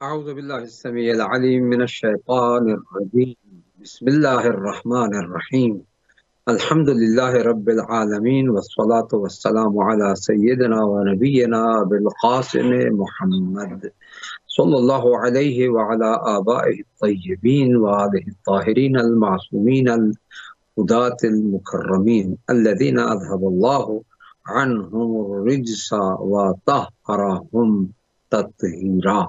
أعوذ بالله السميع العليم من الشيطان الرجيم. بسم الله الرحمن الرحيم. الحمد لله رب العالمين، والصلاة والسلام على سيدنا ونبينا بالقاسم محمد صلى الله عليه وعلى آبائه الطيبين وآله الطاهرين المعصومين الهداة المكرمين الذين أذهب الله عنهم الرجس وطهرهم تطهيرا.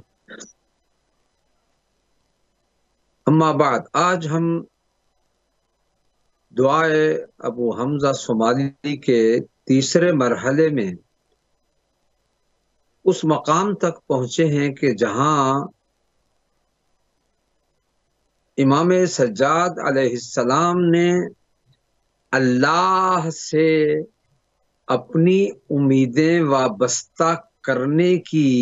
اما بعد، آج ہم دعائے ابو حمزہ صومالی کے تیسرے مرحلے میں اس مقام تک پہنچے ہیں کہ جہاں امام سجاد علیہ السلام نے اللہ سے اپنی امیدیں وابستہ کرنے کی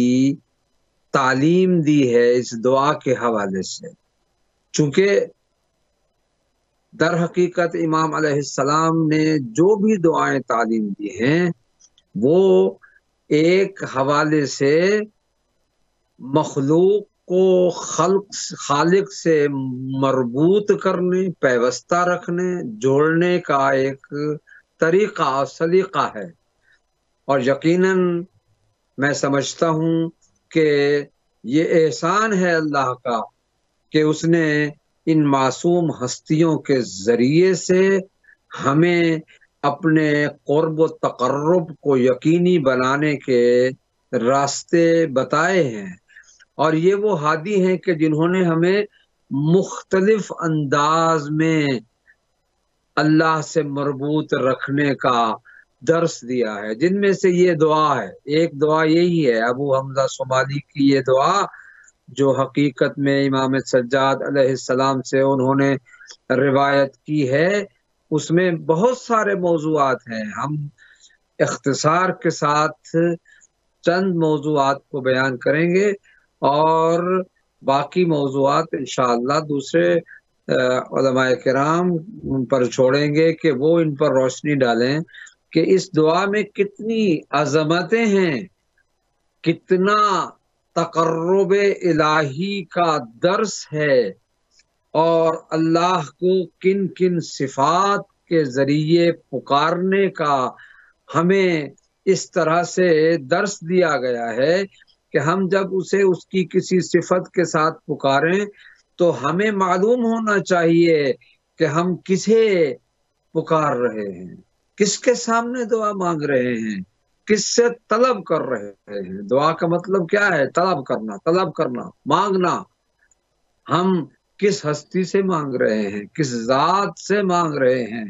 تعلیم دی ہے اس دعا کے حوالے سے. چونکہ در حقیقت امام علیہ السلام نے جو بھی دعائیں تعلیم دی ہیں وہ ایک حوالے سے مخلوق کو خالق سے مربوط کرنے، پیوستہ رکھنے، جوڑنے کا ایک طریقہ سلیقہ ہے. اور یقیناً میں سمجھتا ہوں کہ یہ احسان ہے اللہ کا کہ اس نے ان معصوم ہستیوں کے ذریعے سے ہمیں اپنے قرب و تقرب کو یقینی بنانے کے راستے بتائے ہیں. اور یہ وہ ہادی ہیں کہ جنہوں نے ہمیں مختلف انداز میں اللہ سے مربوط رکھنے کا درس دیا ہے، جن میں سے یہ دعا ہے. ایک دعا یہی ہے ابو حمزہ صومالی کی، یہ دعا جو حقیقت میں امام سجاد علیہ السلام سے انہوں نے روایت کی ہے. اس میں بہت سارے موضوعات ہیں. ہم اختصار کے ساتھ چند موضوعات کو بیان کریں گے اور باقی موضوعات انشاءاللہ دوسرے علماء کرام پر چھوڑیں گے کہ وہ ان پر روشنی ڈالیں کہ اس دعا میں کتنی عظمتیں ہیں، کتنا تقرب الہی کا درس ہے، اور اللہ کو کن کن صفات کے ذریعے پکارنے کا ہمیں اس طرح سے درس دیا گیا ہے کہ ہم جب اسے اس کی کسی صفت کے ساتھ پکاریں تو ہمیں معلوم ہونا چاہیے کہ ہم کسے پکار رہے ہیں، کس کے سامنے دعا مانگ رہے ہیں، کس سے طلب کر رہے ہیں. دعا کا مطلب کیا ہے؟ طلب کرنا، مانگنا. ہم کس ہستی سے مانگ رہے ہیں، کس ذات سے مانگ رہے ہیں؟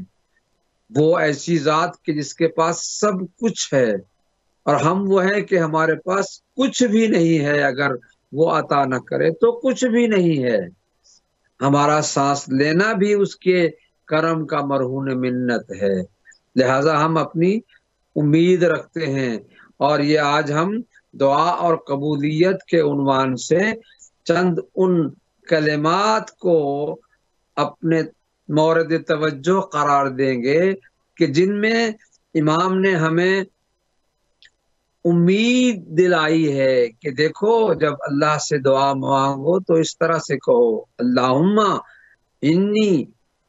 وہ ایسی ذات کہ جس کے پاس سب کچھ ہے، اور ہم وہ ہے کہ ہمارے پاس کچھ بھی نہیں ہے. اگر وہ عطا نہ کرے تو کچھ بھی نہیں ہے. ہمارا سانس لینا بھی اس کے کرم کا مرہون منت ہے. لہذا ہم اپنی امید رکھتے ہیں. اور یہ آج ہم دعا اور قبولیت کے عنوان سے چند ان کلمات کو اپنے مورد توجہ قرار دیں گے کہ جن میں امام نے ہمیں امید دلائی ہے کہ دیکھو جب اللہ سے دعا مانگو تو اس طرح سے کہو، اللہم انی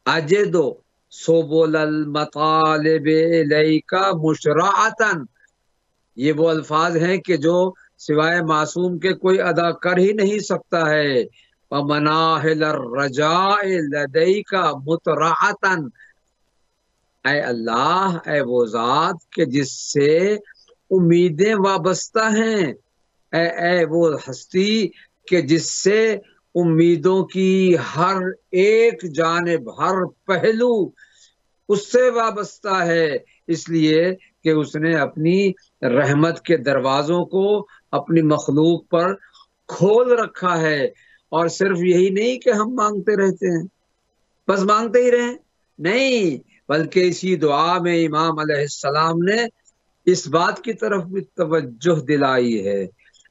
اجدو سبل المطالب الیک مشرعۃ. یہ وہ الفاظ ہیں کہ جو سوائے معصوم کے کوئی ادا کر ہی نہیں سکتا ہے. ومناہل الرجاء لدیک مترعۃ. اے اللہ، اے وہ ذات کہ جس سے امیدیں وابستہ ہیں، اے وہ ہستی کہ جس سے امیدوں کی ہر ایک جانب، ہر پہلو اس سے وابستہ ہے، اس لیے کہ اس نے اپنی رحمت کے دروازوں کو اپنی مخلوق پر کھول رکھا ہے. اور صرف یہی نہیں کہ ہم مانگتے رہتے ہیں، بس مانگتے ہی رہیں، نہیں، بلکہ اسی دعا میں امام علیہ السلام نے اس بات کی طرف بھی توجہ دلائی ہے.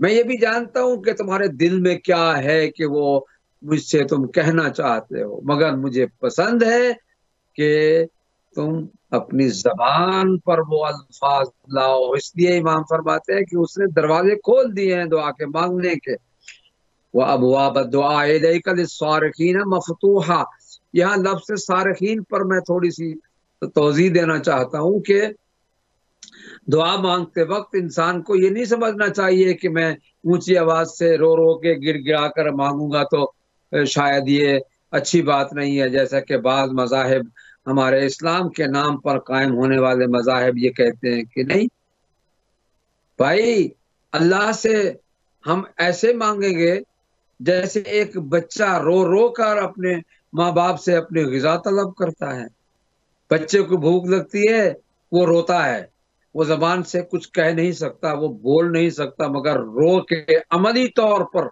میں یہ بھی جانتا ہوں کہ تمہارے دل میں کیا ہے کہ وہ مجھ سے تم کہنا چاہتے ہو، مگر مجھے پسند ہے کہ تم اپنی زبان پر وہ الفاظ لاؤ۔ اس لیے امام فرماتے ہیں کہ اس نے دروازے کھول دیے ہیں دعا کے مانگنے کے۔ وہ ابواب الدعاء الیک للصارخین مفتوحہ، یہاں لفظ صارخین پر میں تھوڑی سی توضیح دینا چاہتا ہوں کہ دعا مانگتے وقت انسان کو یہ نہیں سمجھنا چاہیے کہ میں اونچی آواز سے رو رو کے گڑ گڑا کر مانگوں گا تو شاید یہ اچھی بات نہیں ہے، جیسا کہ بعض مذاہب ہمارے اسلام کے نام پر قائم ہونے والے مذاہب یہ کہتے ہیں کہ نہیں بھائی، اللہ سے ہم ایسے مانگیں گے جیسے ایک بچہ رو رو کر اپنے ماں باپ سے اپنی غذا طلب کرتا ہے۔ بچے کو بھوک لگتی ہے، وہ روتا ہے، وہ زبان سے کچھ کہہ نہیں سکتا، وہ بول نہیں سکتا، مگر رو کے عملی طور پر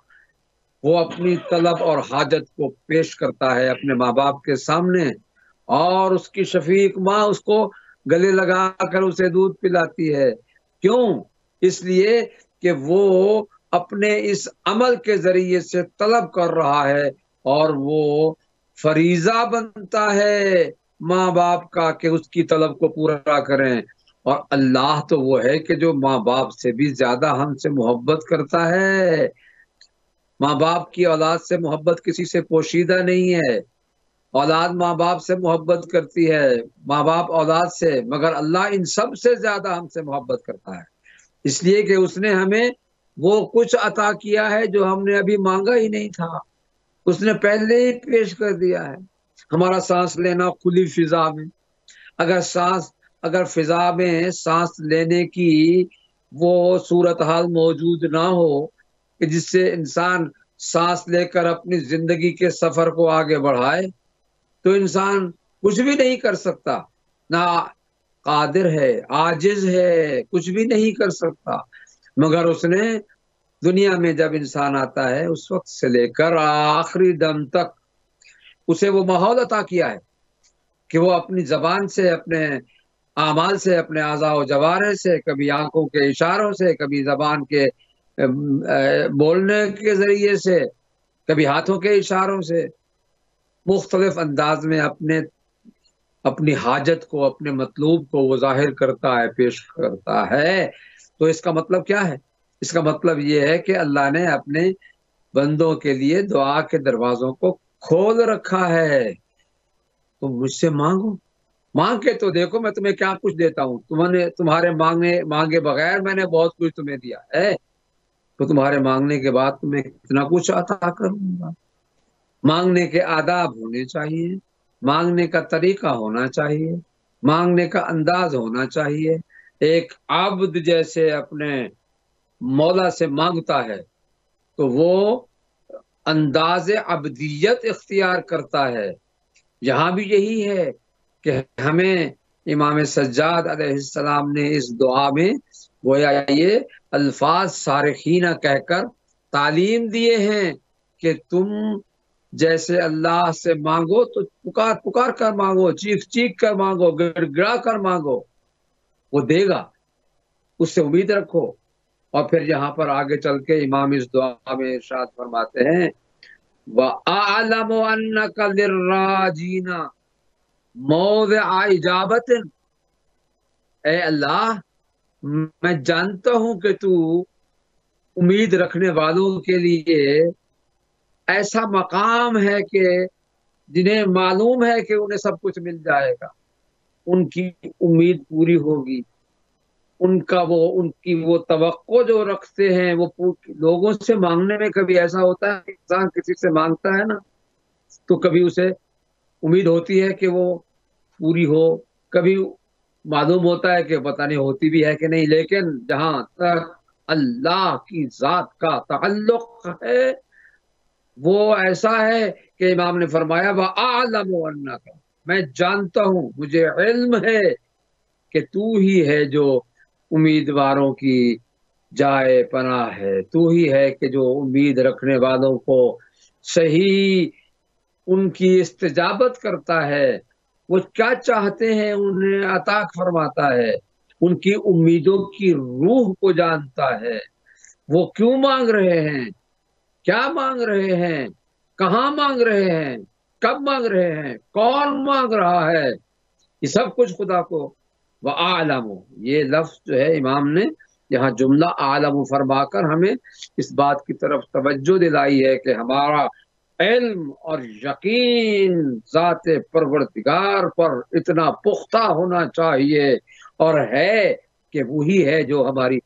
وہ اپنی طلب اور حاجت کو پیش کرتا ہے اپنے ماں باپ کے سامنے، اور اس کی شفیق ماں اس کو گلے لگا کر اسے دودھ پلاتی ہے۔ کیوں؟ اس لیے کہ وہ اپنے اس عمل کے ذریعے سے طلب کر رہا ہے، اور وہ فریضہ بنتا ہے ماں باپ کا کہ اس کی طلب کو پورا کریں۔ اور اللہ تو وہ ہے کہ جو ماں باپ سے بھی زیادہ ہم سے محبت کرتا ہے۔ ماں باپ کی اولاد سے محبت کسی سے پوشیدہ نہیں ہے، اولاد ماں باپ سے محبت کرتی ہے، ماں باپ اولاد سے، مگر اللہ ان سب سے زیادہ ہم سے محبت کرتا ہے، اس لیے کہ اس نے ہمیں وہ کچھ عطا کیا ہے جو ہم نے ابھی مانگا ہی نہیں تھا، اس نے پہلے ہی پیش کر دیا ہے۔ ہمارا سانس لینا کھلی فضا میں، اگر فضا میں سانس لینے کی وہ صورتحال موجود نہ ہو کہ جس سے انسان سانس لے کر اپنی زندگی کے سفر کو آگے بڑھائے، تو انسان کچھ بھی نہیں کر سکتا، نہ قادر ہے، عاجز ہے، کچھ بھی نہیں کر سکتا۔ مگر اس نے دنیا میں جب انسان آتا ہے اس وقت سے لے کر آخری دم تک اسے وہ ماحول عطا کیا ہے کہ وہ اپنی زبان سے، اپنے اعمال سے، اپنے اعضاء و جوارح سے، کبھی آنکھوں کے اشاروں سے، کبھی زبان کے بولنے کے ذریعے سے، کبھی ہاتھوں کے اشاروں سے، مختلف انداز میں اپنی حاجت کو، اپنے مطلوب کو وہ ظاہر کرتا ہے، پیش کرتا ہے۔ تو اس کا مطلب کیا ہے؟ اس کا مطلب یہ ہے کہ اللہ نے اپنے بندوں کے لیے دعا کے دروازوں کو کھول رکھا ہے۔ تم مجھ سے مانگو، مانگ کے تو دیکھو میں تمہیں کیا کچھ دیتا ہوں۔ تمہارے مانگے بغیر میں نے بہت کچھ تمہیں دیا ہے، تو تمہارے مانگنے کے بعد تمہیں کتنا کچھ عطا کروں گا۔ مانگنے کے آداب ہونے چاہیے، مانگنے کا طریقہ ہونا چاہیے، مانگنے کا انداز ہونا چاہیے۔ ایک عبد جیسے اپنے مولا سے مانگتا ہے تو وہ انداز عبدیت اختیار کرتا ہے۔ یہاں بھی یہی ہے کہ ہمیں امام سجاد علیہ السلام نے اس دعا میں گویا یہ الفاظ صارخینہ کہہ کر تعلیم دیے ہیں کہ تم جیسے اللہ سے مانگو تو پکار پکار کر مانگو، چیخ چیخ کر مانگو، گڑ گڑا کر مانگو، وہ دے گا، اس سے امید رکھو۔ اور پھر یہاں پر آگے چل کے امام اس دعا میں ارشاد فرماتے ہیں وَأَعْلَمُ أَنَّكَ لِلرَّاجِينَ مَوْضِعَ إِجَابَةٍ، اے اللہ میں جانتا ہوں کہ تو امید رکھنے والوں کے لیے ایسا مقام ہے کہ جنہیں معلوم ہے کہ انہیں سب کچھ مل جائے گا، ان کی امید پوری ہوگی، ان کی وہ توقع جو رکھتے ہیں وہ لوگوں سے مانگنے میں کبھی ایسا ہوتا ہے کہ انسان کسی سے مانگتا ہے نا تو کبھی اسے امید ہوتی ہے کہ وہ پوری ہو، کبھی معلوم ہوتا ہے کہ پتہ نہیں ہوتی بھی ہے کہ نہیں، لیکن جہاں تک اللہ کی ذات کا تعلق ہے وہ ایسا ہے کہ امام نے فرمایا وَأَعْلَمُ أَنَّكَ، میں جانتا ہوں، مجھے علم ہے کہ تو ہی ہے جو امیدواروں کی جائے پناہ ہے، تو ہی ہے کہ جو امید رکھنے والوں کو صحیح ان کی استجابت کرتا ہے، وہ کیا چاہتے ہیں انہیں عطا فرماتا ہے، ان کی امیدوں کی روح کو جانتا ہے۔ وہ کیوں مانگ رہے ہیں، کیا مانگ رہے ہیں، کہاں مانگ رہے ہیں، کب مانگ رہے ہیں، کون مانگ رہا ہے، یہ سب کچھ خدا کو وَأَعْلَمُ، یہ لفظ جو ہے امام نے یہاں جملہ عالم فرما کر ہمیں اس بات کی طرف توجہ دلائی ہے کہ ہمارا علم اور یقین ذات پروردگار پر اتنا پختہ ہونا چاہیے، اور ہے کہ وہی ہے جو ہماری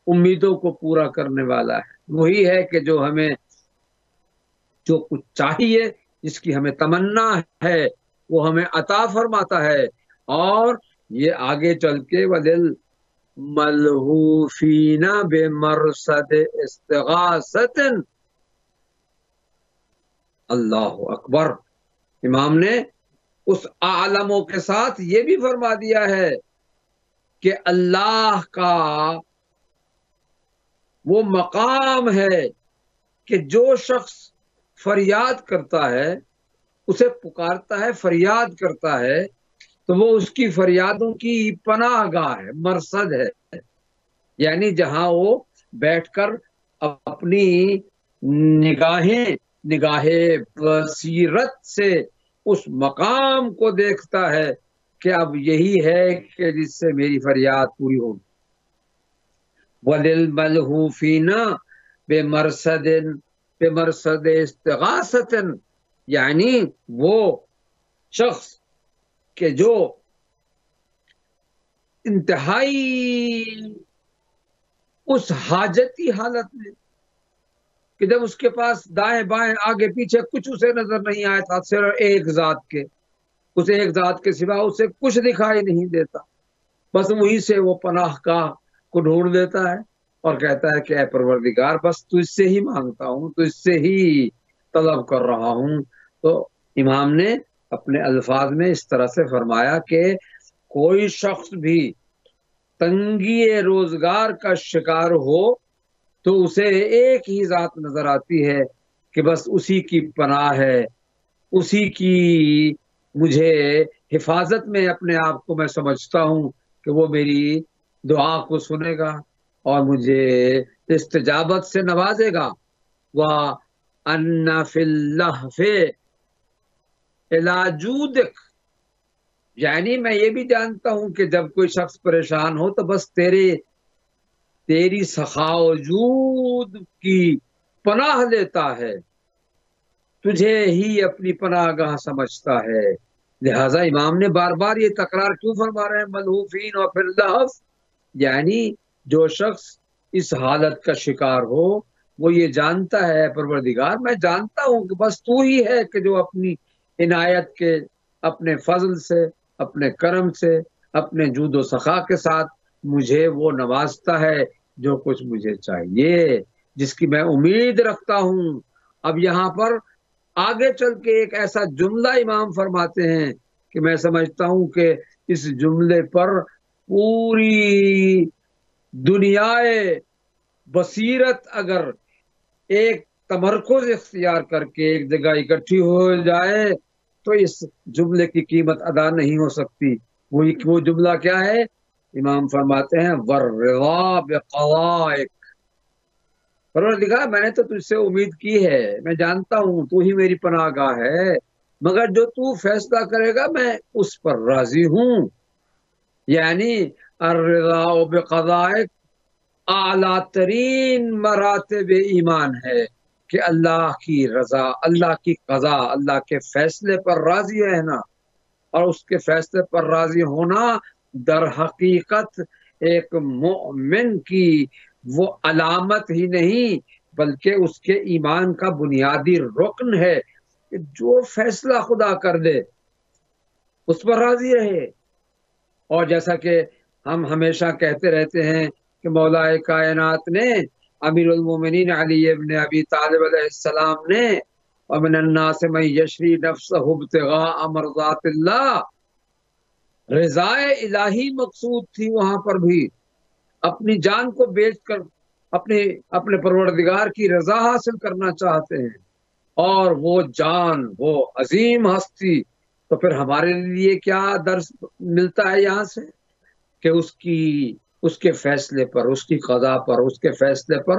امیدوں کو پورا کرنے والا ہے، وہی ہے کہ جو ہمیں جو کچھ چاہیے، جس کی ہمیں تمنا ہے، وہ ہمیں عطا فرماتا ہے۔ اور یہ آگے چل کے وَلِلْ ملہوفین بمرصد استغاثۃ، اللہ اکبر، امام نے اس عالموں کے ساتھ یہ بھی فرما دیا ہے کہ اللہ کا وہ مقام ہے کہ جو شخص فریاد کرتا ہے، اسے پکارتا ہے، فریاد کرتا ہے، تو وہ اس کی فریادوں کی پناہ گاہ ہے، مرصد ہے، یعنی جہاں وہ بیٹھ کر اپنی نگاہ بصیرت سے اس مقام کو دیکھتا ہے کہ اب یہی ہے کہ جس سے میری فریاد پوری ہوگی۔ وَلِلْمَلْهُوفِينَ بمرصد استغاثۃ، یعنی وہ شخص کہ جو انتہائی اس حاجتی حالت میں کہ جب اس کے پاس دائیں بائیں آگے پیچھے کچھ اسے نظر نہیں آیا تھا، صرف ایک ذات کے، اسے ایک ذات کے سوا اسے کچھ دکھائی نہیں دیتا، بس وہی سے وہ پناہ گاہ کو ڈھونڈ دیتا ہے اور کہتا ہے کہ اے پروردگار، بس تجھ سے ہی مانگتا ہوں، تجھ سے ہی طلب کر رہا ہوں۔ تو امام نے اپنے الفاظ میں اس طرح سے فرمایا کہ کوئی شخص بھی تنگی روزگار کا شکار ہو تو اسے ایک ہی ذات نظر آتی ہے کہ بس اسی کی پناہ ہے، اسی کی مجھے حفاظت میں اپنے آپ کو میں سمجھتا ہوں کہ وہ میری دعا کو سنے گا اور مجھے استجابت سے نوازے گا۔ وَأَنَّ فِي اللَّهْفِ إِلَى جُودِكَ، یعنی میں یہ بھی جانتا ہوں کہ جب کوئی شخص پریشان ہو تو بس تیری سخا و جود کی پناہ لیتا ہے، تجھے ہی اپنی پناہ گاہ سمجھتا ہے۔ لہٰذا امام نے بار بار یہ تکرار کیوں فرما رہے ہیں ملہوفین اور پھر لہف، یعنی جو شخص اس حالت کا شکار ہو وہ یہ جانتا ہے پروردگار میں جانتا ہوں کہ بس تو ہی ہے کہ جو اپنی عنایت کے، اپنے فضل سے، اپنے کرم سے، اپنے جود و سخا کے ساتھ مجھے وہ نوازتا ہے جو کچھ مجھے چاہیے، جس کی میں امید رکھتا ہوں۔ اب یہاں پر آگے چل کے ایک ایسا جملہ امام فرماتے ہیں کہ میں سمجھتا ہوں کہ اس جملے پر پوری دنیائے بصیرت اگر ایک تمرکز اختیار کر کے ایک جگہ اکٹھی ہو جائے تو اس جملے کی قیمت ادا نہیں ہو سکتی۔ وہ جملہ کیا ہے؟ امام فرماتے ہیں وَالرِّضَا بِقَضَائِكَ، پروردگار میں نے تو تجھ سے امید کی ہے، میں جانتا ہوں تو ہی میری پناہ گاہ ہے، مگر جو تو فیصلہ کرے گا میں اس پر راضی ہوں۔ یعنی الرضا بقضائک اعلیٰ ترین مراتب ایمان ہے کہ اللہ کی رضا، اللہ کی قضا، اللہ کے فیصلے پر راضی رہنا، اور اس کے فیصلے پر راضی ہونا در حقیقت ایک مومن کی وہ علامت ہی نہیں بلکہ اس کے ایمان کا بنیادی رکن ہے کہ جو فیصلہ خدا کر دے اس پر راضی رہے۔ اور جیسا کہ ہم ہمیشہ کہتے رہتے ہیں کہ مولا کائنات نے، امیر المومنین علی ابن ابی طالب علیہ السلام نے وَمِنَ النَّاسِ مَن يَشْرِي نَفْسَهُ ابْتِغَاءَ مَرْضَاتِ اللَّهِ، رضائے الہی مقصود تھی وہاں پر بھی، اپنی جان کو بیچ کر اپنے پروردگار کی رضا حاصل کرنا چاہتے ہیں، اور وہ جان، وہ عظیم ہستی، تو پھر ہمارے لیے کیا درس ملتا ہے یہاں سے کہ اس کے فیصلے پر، اس کی قضا پر، اس کے فیصلے پر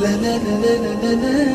la la la la la